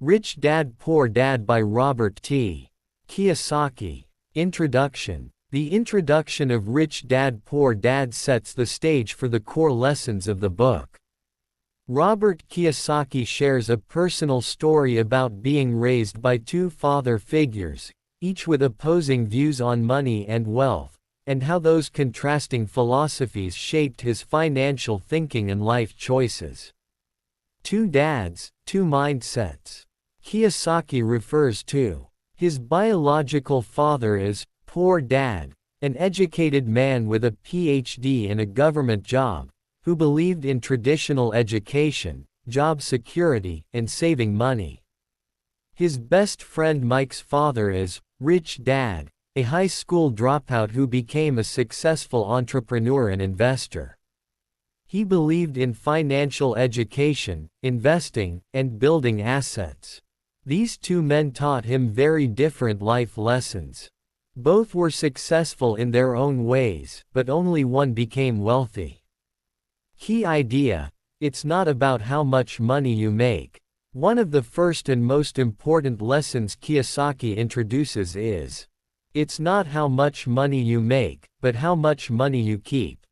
Rich Dad Poor Dad by Robert T. Kiyosaki. Introduction. The introduction of Rich Dad Poor Dad sets the stage for the core lessons of the book. Robert Kiyosaki shares a personal story about being raised by two father figures, each with opposing views on money and wealth, and how those contrasting philosophies shaped his financial thinking and life choices. Two dads, two mindsets. Kiyosaki refers to his biological father as Poor Dad, an educated man with a PhD and a government job, who believed in traditional education, job security, and saving money. His best friend Mike's father is Rich Dad, a high school dropout who became a successful entrepreneur and investor. He believed in financial education, investing, and building assets. These two men taught him very different life lessons. Both were successful in their own ways, but only one became wealthy. Key idea: it's not about how much money you make. One of the first and most important lessons Kiyosaki introduces is, it's not how much money you make, but how much money you keep.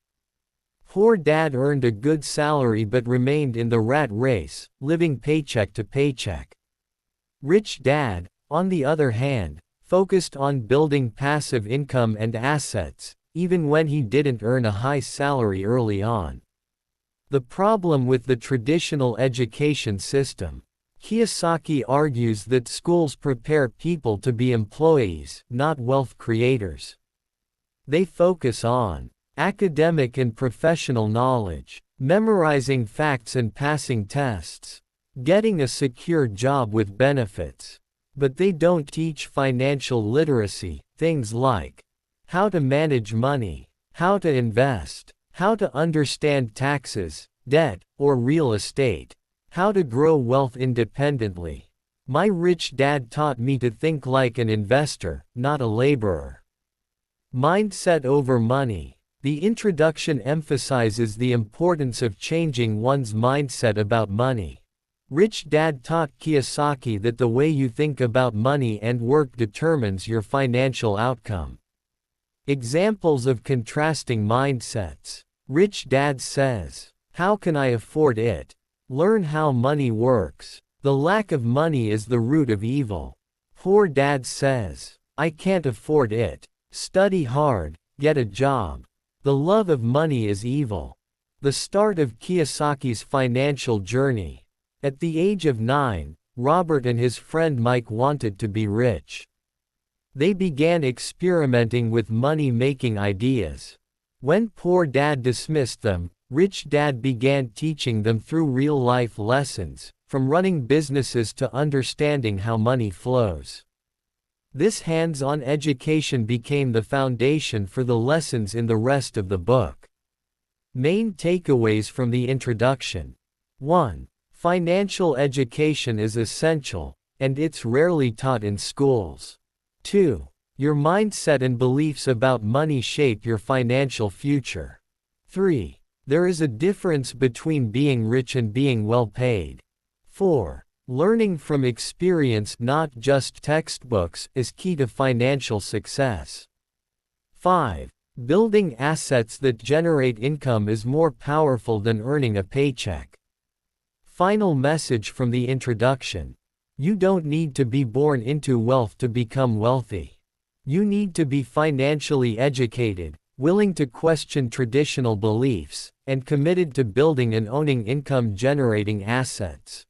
Poor Dad earned a good salary but remained in the rat race, living paycheck to paycheck. Rich Dad, on the other hand, focused on building passive income and assets, even when he didn't earn a high salary early on. The problem with the traditional education system. Kiyosaki argues that schools prepare people to be employees, not wealth creators. They focus on academic and professional knowledge, memorizing facts and passing tests, getting a secure job with benefits. But they don't teach financial literacy, things like how to manage money, how to invest, how to understand taxes, debt, or real estate, how to grow wealth independently. My rich dad taught me to think like an investor, not a laborer. Mindset over money. The introduction emphasizes the importance of changing one's mindset about money. Rich Dad taught Kiyosaki that the way you think about money and work determines your financial outcome. Examples of contrasting mindsets. Rich Dad says, "How can I afford it? Learn how money works. The lack of money is the root of evil." Poor Dad says, "I can't afford it. Study hard, get a job. The love of money is evil." The start of Kiyosaki's financial journey. At the age of 9, Robert and his friend Mike wanted to be rich. They began experimenting with money-making ideas. When Poor Dad dismissed them, Rich Dad began teaching them through real-life lessons, from running businesses to understanding how money flows. This hands-on education became the foundation for the lessons in the rest of the book. Main takeaways from the introduction. 1. Financial education is essential, and it's rarely taught in schools. 2. Your mindset and beliefs about money shape your financial future. 3. There is a difference between being rich and being well paid. 4. Learning from experience, not just textbooks, is key to financial success. 5. Building assets that generate income is more powerful than earning a paycheck. Final message from the introduction. You don't need to be born into wealth to become wealthy. You need to be financially educated, willing to question traditional beliefs, and committed to building and owning income-generating assets.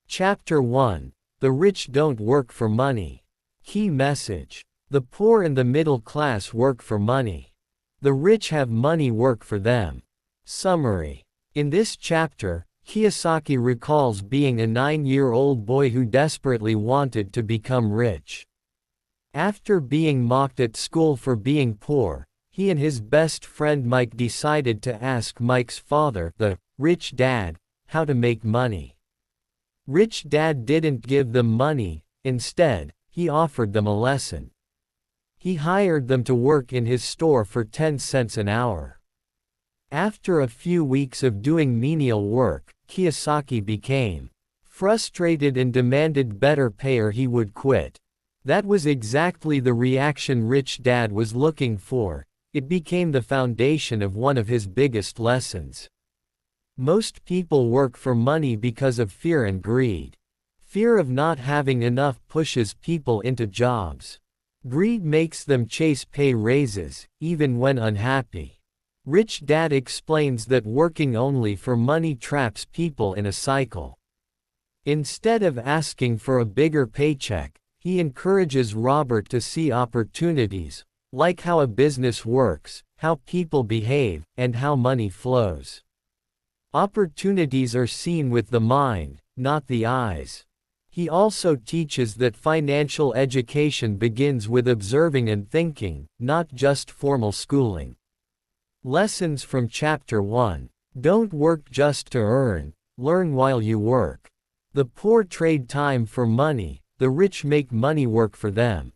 Chapter 1. The rich don't work for money. Key message. The poor and the middle class work for money. The rich have money work for them. Summary. In this chapter, Kiyosaki recalls being a 9-year-old boy who desperately wanted to become rich. After being mocked at school for being poor, he and his best friend Mike decided to ask Mike's father, the Rich Dad, how to make money. Rich Dad didn't give them money, instead, he offered them a lesson. He hired them to work in his store for 10 cents an hour. After a few weeks of doing menial work, Kiyosaki became Frustrated and demanded better pay or he would quit. That was exactly the reaction Rich Dad was looking for. It became the foundation of one of his biggest lessons. Most people work for money because of fear and greed. Fear of not having enough pushes people into jobs. Greed makes them chase pay raises, even when unhappy. Rich Dad explains that working only for money traps people in a cycle. Instead of asking for a bigger paycheck, he encourages Robert to see opportunities, like how a business works, how people behave, and how money flows. Opportunities are seen with the mind, not the eyes. He also teaches that financial education begins with observing and thinking, not just formal schooling. Lessons from Chapter 1. Don't work just to earn, learn while you work. The poor trade time for money, the rich make money work for them.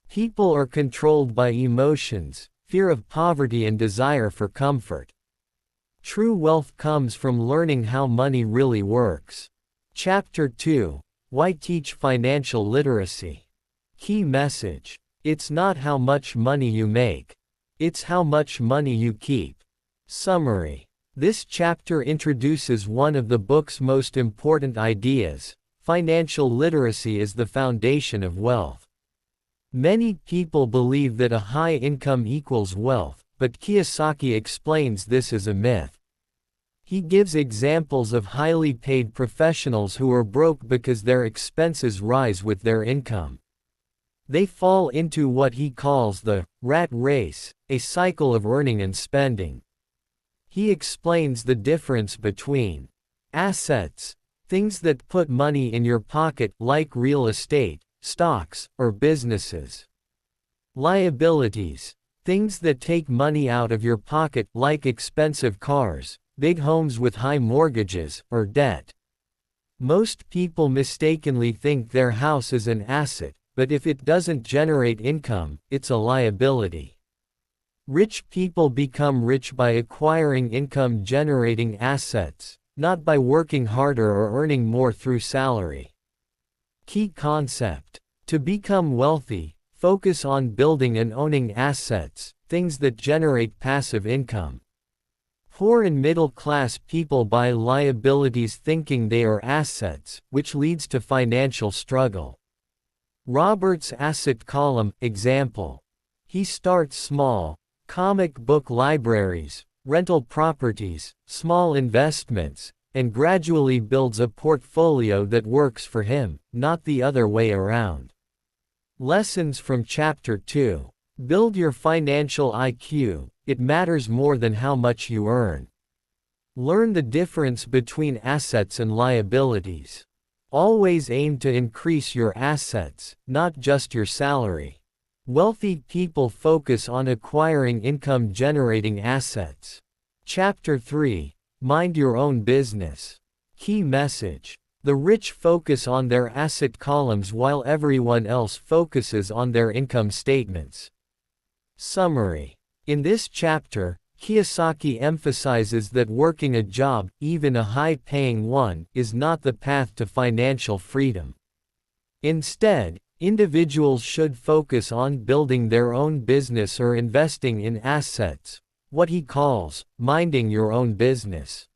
People are controlled by emotions, fear of poverty and desire for comfort. True wealth comes from learning how money really works. Chapter 2. Why teach financial literacy? Key message. It's not how much money you make. It's how much money you keep. Summary. This chapter introduces one of the book's most important ideas. Financial literacy is the foundation of wealth. Many people believe that a high income equals wealth, but Kiyosaki explains this as a myth. He gives examples of highly paid professionals who are broke because their expenses rise with their income. They fall into what he calls the rat race, a cycle of earning and spending. He explains the difference between assets, things that put money in your pocket like real estate, stocks, or businesses. Liabilities, things that take money out of your pocket like expensive cars, big homes with high mortgages, or debt. Most people mistakenly think their house is an asset, but if it doesn't generate income, it's a liability. Rich people become rich by acquiring income-generating assets, not by working harder or earning more through salary. Key concept. To become wealthy, focus on building and owning assets, things that generate passive income. Poor and middle-class people buy liabilities thinking they are assets, which leads to financial struggle. Robert's asset column example. He starts small. Comic book libraries, rental properties, small investments, and gradually builds a portfolio that works for him, not the other way around. Lessons from Chapter 2. Build your financial IQ, it matters more than how much you earn. Learn the difference between assets and liabilities. Always aim to increase your assets, not just your salary. Wealthy people focus on acquiring income-generating assets. Chapter 3. Mind your own business. Key message. The rich focus on their asset columns while everyone else focuses on their income statements. Summary. In this chapter, Kiyosaki emphasizes that working a job, even a high-paying one, is not the path to financial freedom. Instead, individuals should focus on building their own business or investing in assets, what he calls minding your own business.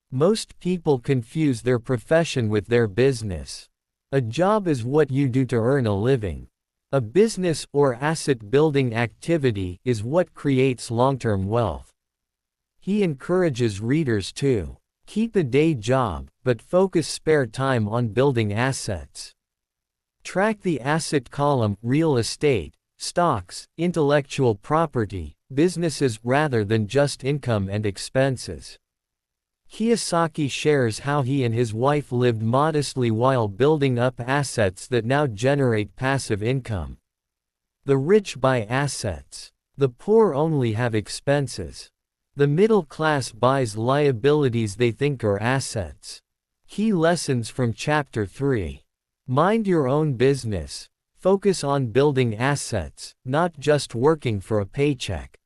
Most people confuse their profession with their business. A job is what you do to earn a living. A business or asset-building activity is what creates long-term wealth. He encourages readers to keep a day job, but focus spare time on building assets. Track the asset column, real estate, stocks, intellectual property, businesses rather than just income and expenses. Kiyosaki shares how he and his wife lived modestly while building up assets that now generate passive income. The rich buy assets. The poor only have expenses. The middle class buys liabilities they think are assets. Key lessons from Chapter 3. Mind your own business. Focus on building assets, not just working for a paycheck.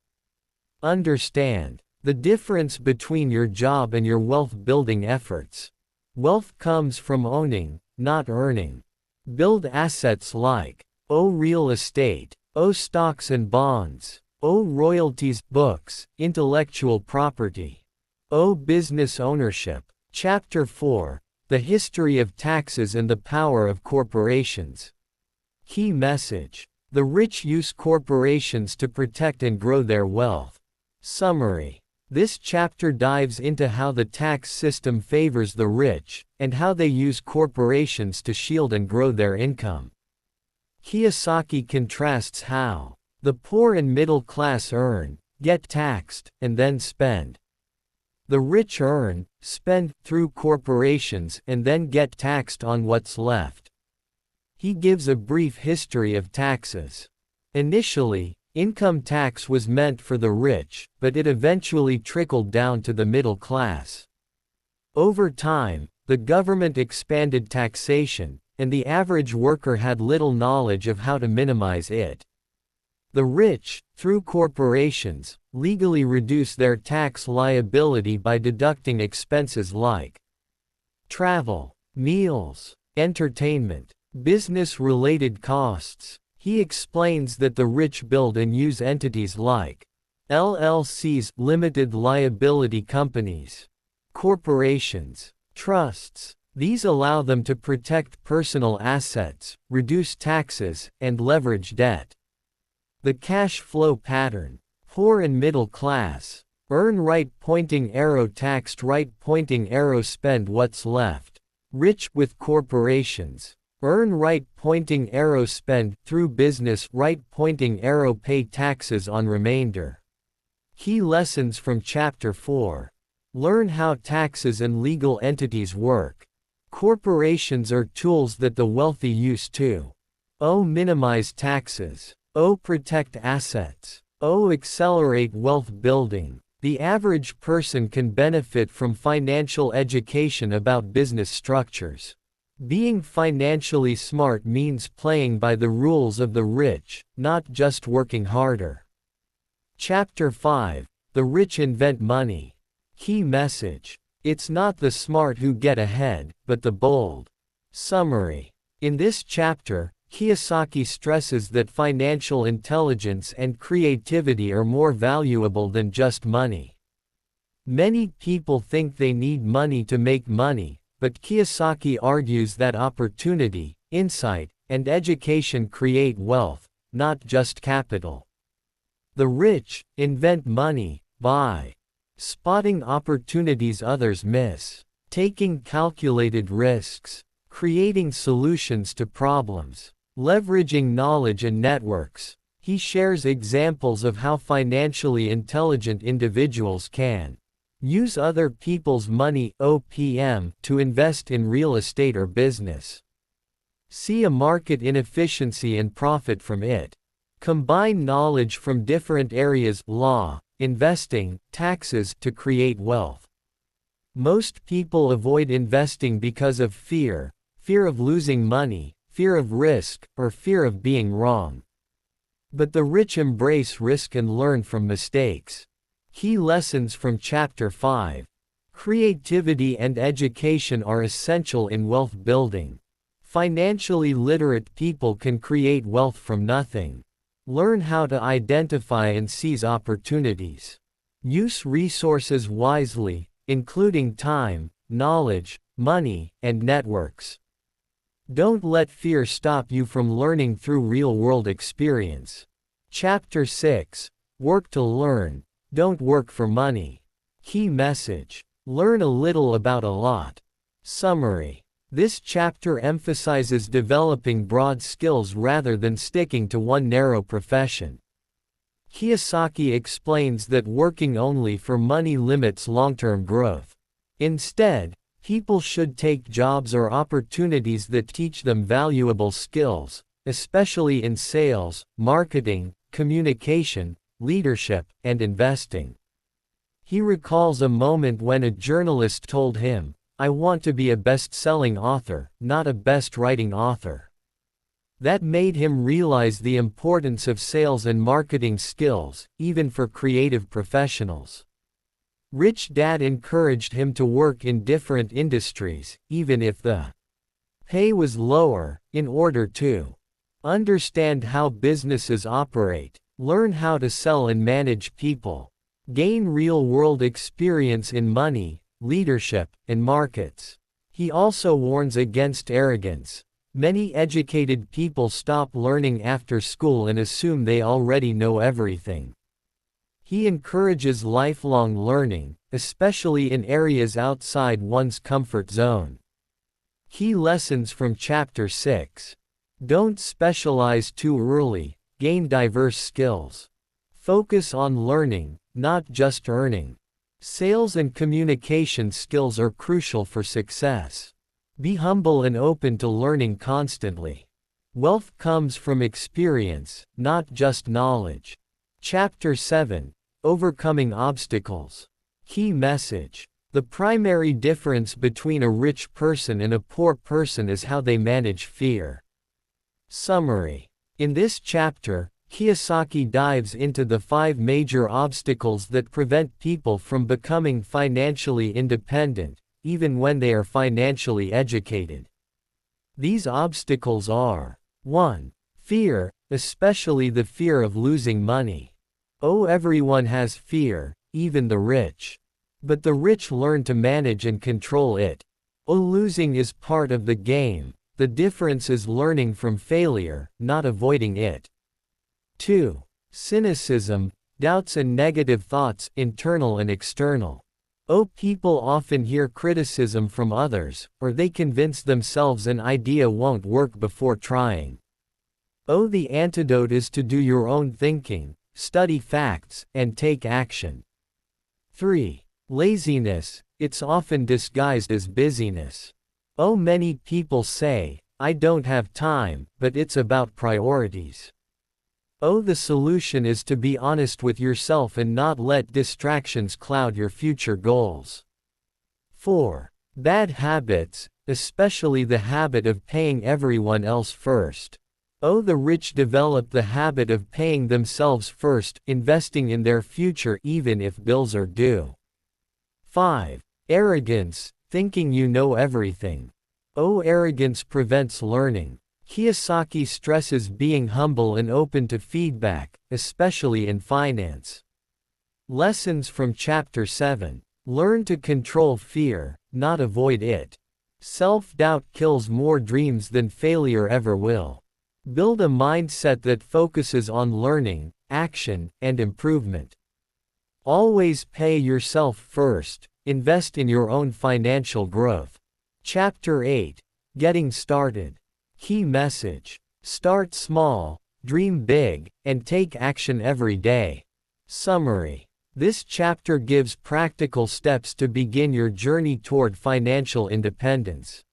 Understand the difference between your job and your wealth-building efforts. Wealth comes from owning, not earning. Build assets like O real estate, O stocks and bonds, O royalties, books, intellectual property, O business ownership. Chapter 4: The History of Taxes and the Power of Corporations. Key message: the rich use corporations to protect and grow their wealth. Summary: this chapter dives into how the tax system favors the rich, and how they use corporations to shield and grow their income. Kiyosaki contrasts how the poor and middle class earn, get taxed, and then spend. The rich earn, spend, through corporations and then get taxed on what's left. He gives a brief history of taxes. Initially, income tax was meant for the rich, but it eventually trickled down to the middle class. Over time, the government expanded taxation, and the average worker had little knowledge of how to minimize it. The rich, through corporations, legally reduce their tax liability by deducting expenses like travel, meals, entertainment, business-related costs. He explains that the rich build and use entities like LLCs, limited liability companies, corporations, trusts. These allow them to protect personal assets, reduce taxes, and leverage debt. The cash flow pattern: poor and middle class earn, right pointing arrow, taxed, right pointing arrow, spend what's left. Rich, with corporations, earn, right pointing arrow, spend, through business, right pointing arrow, pay taxes on remainder. Key lessons from Chapter 4. Learn how taxes and legal entities work. Corporations are tools that the wealthy use to O. minimize taxes, O. protect assets, O. accelerate wealth building. The average person can benefit from financial education about business structures. Being financially smart means playing by the rules of the rich, not just working harder. Chapter 5: The Rich Invent Money. Key message: it's not the smart who get ahead, but the bold. Summary: in this chapter, Kiyosaki stresses that financial intelligence and creativity are more valuable than just money. Many people think they need money to make money, but Kiyosaki argues that opportunity, insight, and education create wealth, not just capital. The rich invent money by spotting opportunities others miss, taking calculated risks, creating solutions to problems, leveraging knowledge and networks. He shares examples of how financially intelligent individuals can use other people's money (OPM) to invest in real estate or business. See a market inefficiency and profit from it. Combine knowledge from different areas, law, investing, taxes, to create wealth. Most people avoid investing because of fear of losing money, fear of risk, or fear of being wrong. But the rich embrace risk and learn from mistakes. Key lessons from Chapter 5. Creativity and education are essential in wealth building. Financially literate people can create wealth from nothing. Learn how to identify and seize opportunities. Use resources wisely, including time, knowledge, money, and networks. Don't let fear stop you from learning through real-world experience. Chapter 6. Work to learn, don't work for money. Key message: learn a little about a lot. Summary: this chapter emphasizes developing broad skills rather than sticking to one narrow profession. Kiyosaki explains that working only for money limits long-term growth. Instead, people should take jobs or opportunities that teach them valuable skills, especially in sales, marketing, communication, leadership, and investing. He recalls a moment when a journalist told him, "I want to be a best-selling author, not a best-writing author." That made him realize the importance of sales and marketing skills, even for creative professionals. Rich Dad encouraged him to work in different industries, even if the pay was lower, in order to understand how businesses operate, learn how to sell and manage people, gain real-world experience in money, leadership, and markets. He also warns against arrogance. Many educated people stop learning after school and assume they already know everything. He encourages lifelong learning, especially in areas outside one's comfort zone. Key lessons from Chapter 6. Don't specialize too early, gain diverse skills. Focus on learning, not just earning. Sales and communication skills are crucial for success. Be humble and open to learning constantly. Wealth comes from experience, not just knowledge. Chapter 7. Overcoming obstacles. Key message. The primary difference between a rich person and a poor person is how they manage fear. Summary. In this chapter, Kiyosaki dives into the 5 major obstacles that prevent people from becoming financially independent, even when they are financially educated. These obstacles are: 1. Fear, especially the fear of losing money. Oh, everyone has fear, even the rich. But the rich learn to manage and control it. Oh, losing is part of the game, the difference is learning from failure, not avoiding it. 2. Cynicism, doubts and negative thoughts, internal and external. Oh, people often hear criticism from others, or they convince themselves an idea won't work before trying. Oh, the antidote is to do your own thinking, study facts, and take action. 3. Laziness, it's often disguised as busyness. Oh, many people say, I don't have time, but it's about priorities. Oh, the solution is to be honest with yourself and not let distractions cloud your future goals. 4. Bad habits, especially the habit of paying everyone else first. Oh, the rich develop the habit of paying themselves first, investing in their future even if bills are due. 5. Arrogance, thinking you know everything. Oh, arrogance prevents learning. Kiyosaki stresses being humble and open to feedback, especially in finance. Lessons from Chapter 7. Learn to control fear, not avoid it. Self-doubt kills more dreams than failure ever will. Build a mindset that focuses on learning, action, and improvement. Always pay yourself first. Invest in your own financial growth. Chapter 8. Getting started. Key message. Start small, dream big, and take action every day. Summary. This chapter gives practical steps to begin your journey toward financial independence.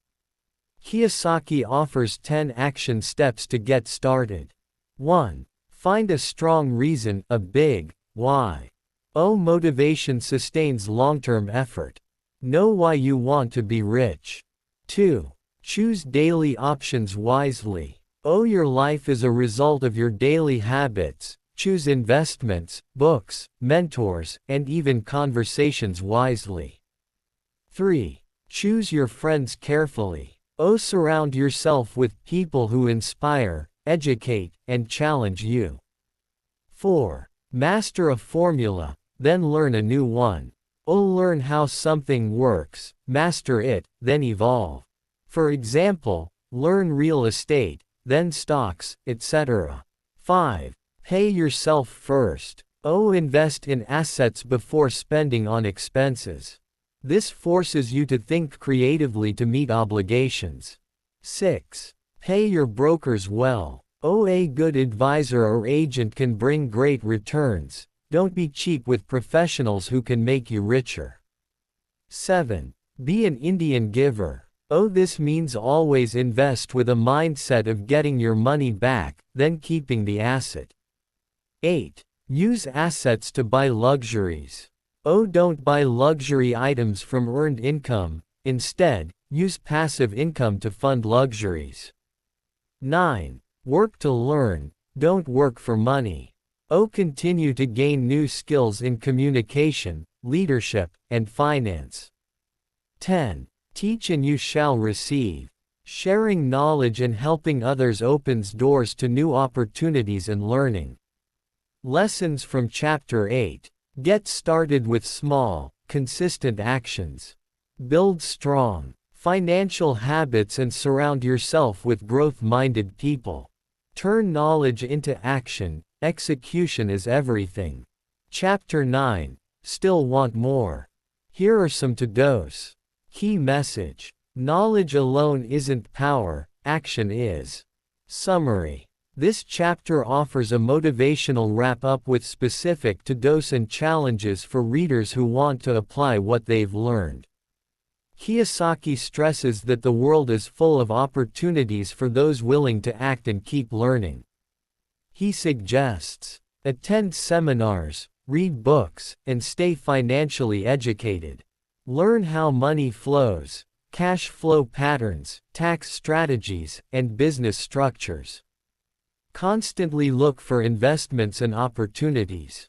Kiyosaki offers 10 action steps to get started. 1. Find a strong reason, a big why. Oh, motivation sustains long-term effort. Know why you want to be rich. 2. Choose daily options wisely. Oh, your life is a result of your daily habits. Choose investments, books, mentors, and even conversations wisely. 3. Choose your friends carefully. Oh, surround yourself with people who inspire, educate, and challenge you. 4. Master a formula, then learn a new one. Oh, learn how something works, master it, then evolve. For example, learn real estate, then stocks, etc. 5. Pay yourself first. Oh, invest in assets before spending on expenses. This forces you to think creatively to meet obligations. 6. Pay your brokers well. Oh, a good advisor or agent can bring great returns. Don't be cheap with professionals who can make you richer. 7. Be an Indian giver. Oh, this means always invest with a mindset of getting your money back, then keeping the asset. 8. Use assets to buy luxuries. Oh, don't buy luxury items from earned income, instead, use passive income to fund luxuries. 9. Work to learn, don't work for money. Oh, continue to gain new skills in communication, leadership, and finance. 10. Teach and you shall receive. Sharing knowledge and helping others opens doors to new opportunities and learning. Lessons from Chapter 8. Get started with small, consistent actions. Build strong, financial habits and surround yourself with growth-minded people. Turn knowledge into action. Execution is everything. Chapter 9. Still want more? Here are some to-dos. Key message. Knowledge alone isn't power, action is. Summary. This chapter offers a motivational wrap-up with specific to-dos and challenges for readers who want to apply what they've learned. Kiyosaki stresses that the world is full of opportunities for those willing to act and keep learning. He suggests, attend seminars, read books, and stay financially educated. Learn how money flows, cash flow patterns, tax strategies, and business structures. Constantly look for investments and opportunities.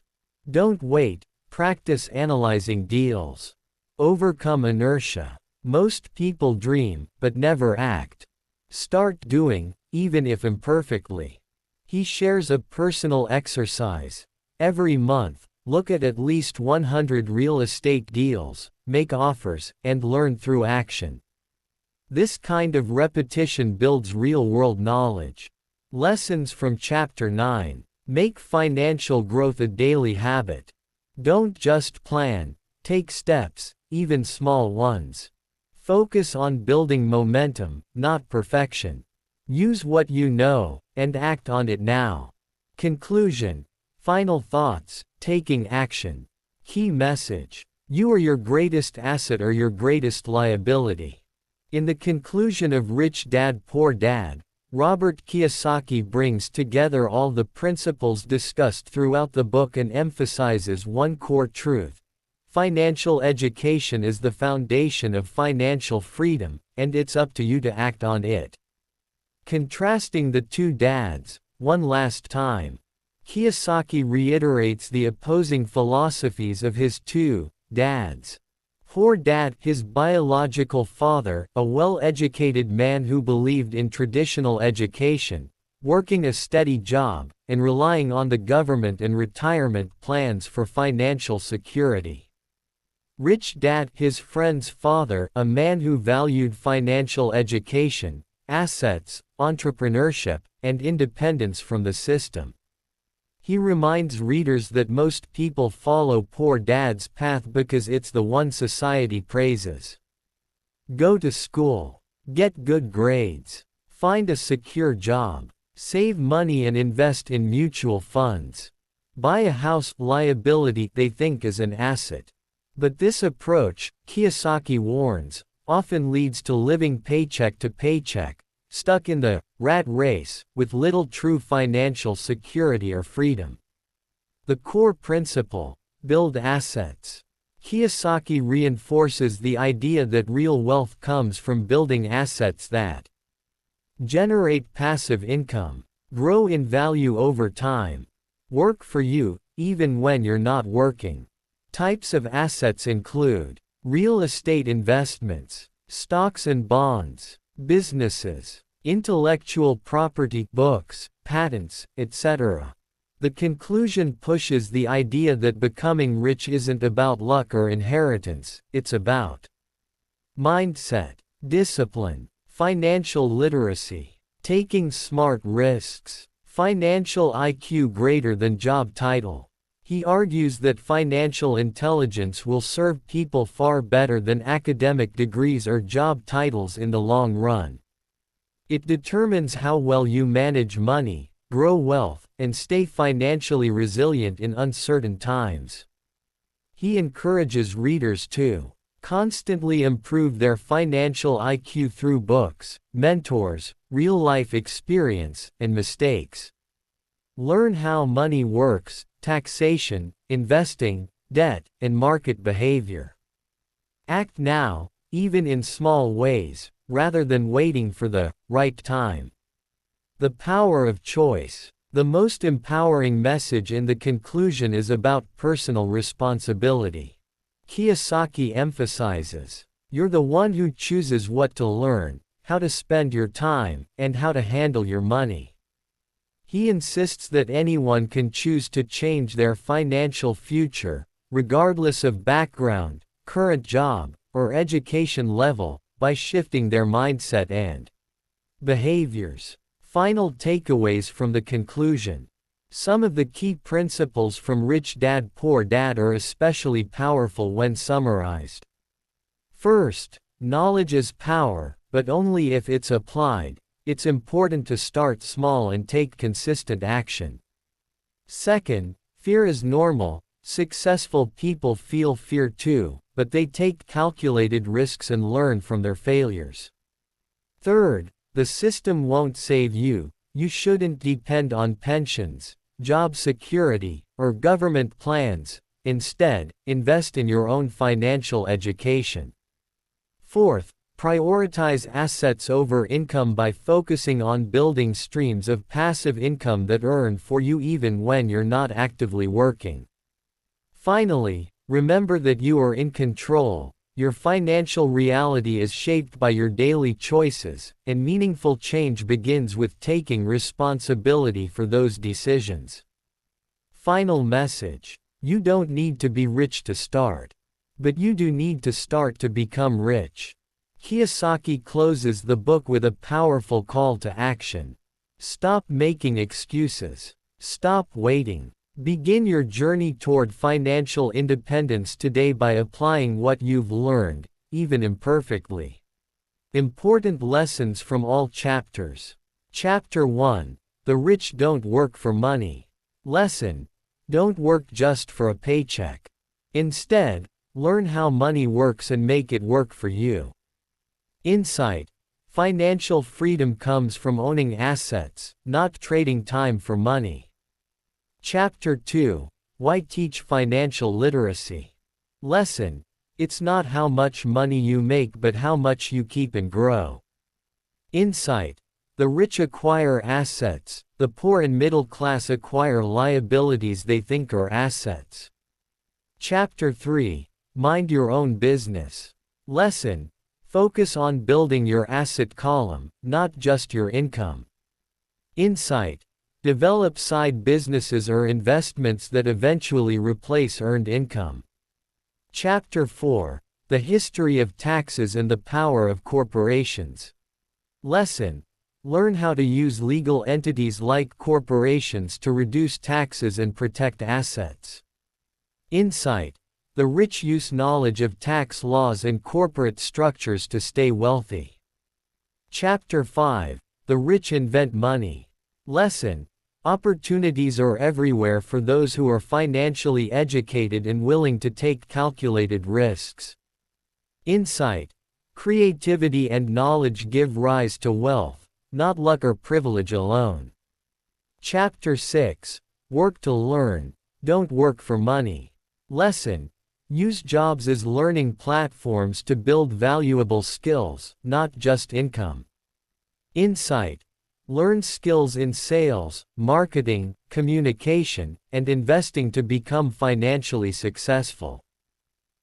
Don't wait, practice analyzing deals. Overcome inertia. Most people dream, but never act. Start doing, even if imperfectly. He shares a personal exercise. Every month, look at least 100 real estate deals, make offers, and learn through action. This kind of repetition builds real-world knowledge. Lessons from Chapter 9. Make financial growth a daily habit. Don't just plan, take steps, even small ones. Focus on building momentum, not perfection. Use what you know, and act on it now. Conclusion. Final thoughts. Taking action. Key message. You are your greatest asset or your greatest liability. In the conclusion of Rich Dad Poor Dad, Robert Kiyosaki brings together all the principles discussed throughout the book and emphasizes one core truth. Financial education is the foundation of financial freedom, and it's up to you to act on it. Contrasting the two dads, one last time. Kiyosaki reiterates the opposing philosophies of his two dads. Poor Dad, his biological father, a well-educated man who believed in traditional education, working a steady job, and relying on the government and retirement plans for financial security. Rich Dad, his friend's father, a man who valued financial education, assets, entrepreneurship, and independence from the system. He reminds readers that most people follow Poor Dad's path because it's the one society praises. Go to school. Get good grades. Find a secure job. Save money and invest in mutual funds. Buy a house. Liability they think is an asset. But this approach, Kiyosaki warns, often leads to living paycheck to paycheck, stuck in the rat race, with little true financial security or freedom. The core principle: build assets. Kiyosaki reinforces the idea that real wealth comes from building assets that generate passive income, grow in value over time, work for you, even when you're not working. Types of assets include real estate investments, stocks and bonds, businesses, intellectual property, books, patents, etc. The conclusion pushes the idea that becoming rich isn't about luck or inheritance, it's about mindset, discipline, financial literacy, taking smart risks, financial IQ greater than job title. He argues that financial intelligence will serve people far better than academic degrees or job titles in the long run. It determines how well you manage money, grow wealth, and stay financially resilient in uncertain times. He encourages readers to constantly improve their financial IQ through books, mentors, real-life experience, and mistakes. Learn how money works, taxation, investing, debt, and market behavior. Act now, even in small ways, rather than waiting for the right time. The power of choice. The most empowering message in the conclusion is about personal responsibility. Kiyosaki emphasizes, "You're the one who chooses what to learn, how to spend your time, and how to handle your money." He insists that anyone can choose to change their financial future, regardless of background, current job, or education level, by shifting their mindset and behaviors. Final takeaways from the conclusion. Some of the key principles from Rich Dad Poor Dad are especially powerful when summarized. First, knowledge is power, but only if it's applied. It's important to start small and take consistent action. Second, fear is normal. Successful people feel fear too, but they take calculated risks and learn from their failures. Third, the system won't save you. You shouldn't depend on pensions, job security, or government plans. Instead, invest in your own financial education. Fourth, prioritize assets over income by focusing on building streams of passive income that earn for you even when you're not actively working. Finally, remember that you are in control. Your financial reality is shaped by your daily choices, and meaningful change begins with taking responsibility for those decisions. Final message. You don't need to be rich to start. But you do need to start to become rich. Kiyosaki closes the book with a powerful call to action. Stop making excuses. Stop waiting. Begin your journey toward financial independence today by applying what you've learned, even imperfectly. Important lessons from all chapters. Chapter 1. The rich don't work for money. Lesson. Don't work just for a paycheck. Instead, learn how money works and make it work for you. Insight. Financial freedom comes from owning assets, not trading time for money. Chapter 2. Why teach financial literacy? Lesson. It's not how much money you make but how much you keep and grow. Insight. The rich acquire assets, the poor and middle class acquire liabilities they think are assets. Chapter 3. Mind your own business. Lesson. Focus on building your asset column, not just your income. Insight. Develop side businesses or investments that eventually replace earned income. Chapter 4. The history of taxes and the power of corporations. Lesson. Learn how to use legal entities like corporations to reduce taxes and protect assets. Insight. The rich use knowledge of tax laws and corporate structures to stay wealthy. Chapter 5. The rich invent money. Lesson. Opportunities are everywhere for those who are financially educated and willing to take calculated risks. Insight. Creativity and knowledge give rise to wealth, not luck or privilege alone. Chapter 6. Work to learn, don't work for money. Lesson. Use jobs as learning platforms to build valuable skills, not just income. Insight. Learn skills in sales, marketing, communication, and investing to become financially successful.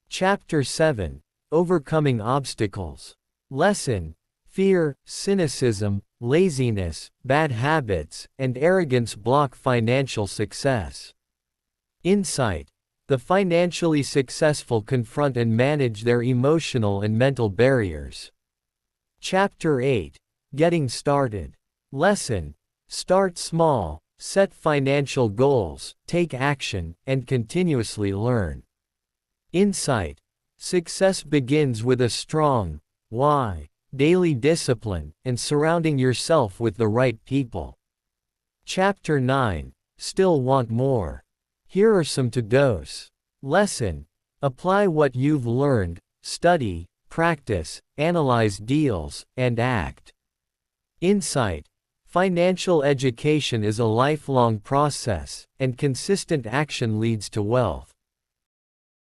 Chapter 7. Overcoming obstacles. Lesson. Fear, cynicism, laziness, bad habits, and arrogance block financial success. Insight. The financially successful confront and manage their emotional and mental barriers. Chapter 8. Getting started. Lesson. Start small, set financial goals, take action, and continuously learn. Insight. Success begins with a strong why, daily discipline, and surrounding yourself with the right people. Chapter 9. Still want more? Here are some to-dos. Lesson. Apply what you've learned, study, practice, analyze deals, and act. Insight. Financial education is a lifelong process, and consistent action leads to wealth.